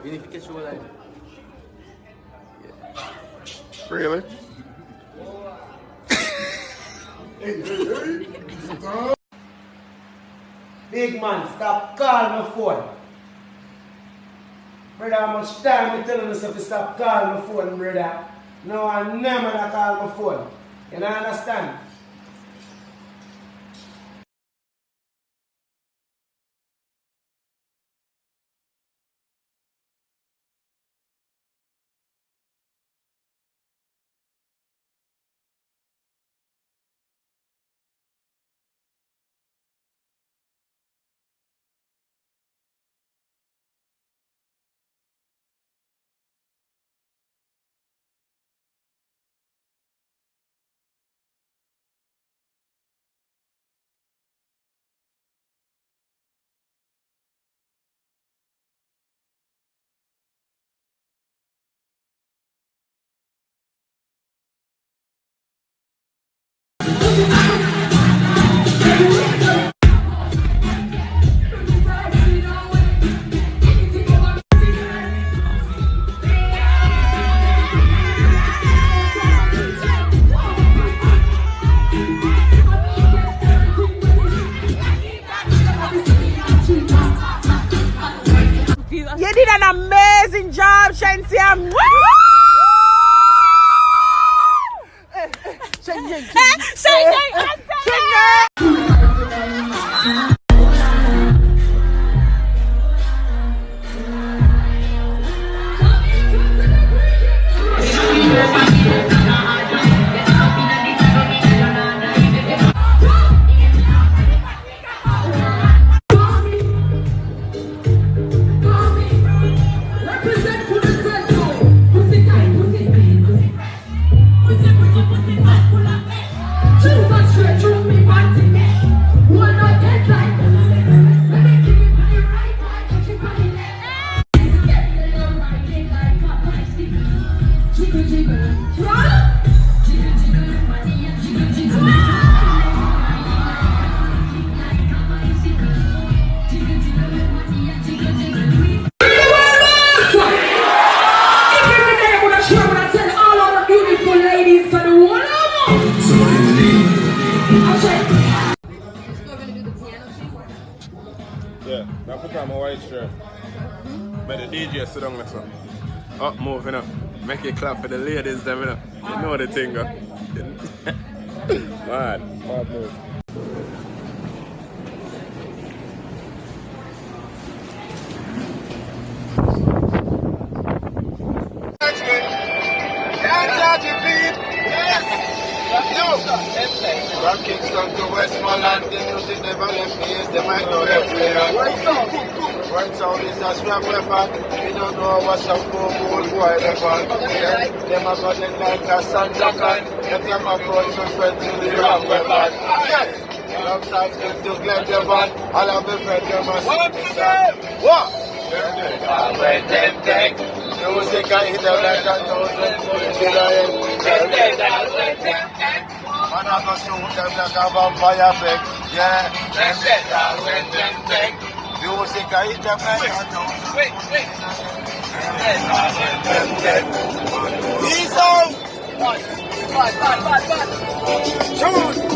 You need to catch your life. Really? Big man, stop calling my phone. Brother, how much time I telling myself to stop calling my phone, brother? No, I never not call my phone. You don't understand? You did an amazing job, Shenseea. Yeah, I put on my white shirt. But the DJ sit down there, so. Up, moving up. Make it clap for the ladies, them, you know. You know the thing, Mad move. From Kingston to Westmoreland, the music never left me, yes, they might know everywhere. One sound is a strap weapon, we don't know what's up for old boy weapon. Them are running like a sundown, let them approach my friend to the wrong weapon. Yes! Love sounds good to Glenn Devon, all of the friends, they must be what? When them take music, I hit them like a thousand bullets in the head. And I go shoot them like a vampire pig. Yeah, them better when them take music, I hit them like a thousand. Wait. Them better when them take. Peace out. Bad. Shoot.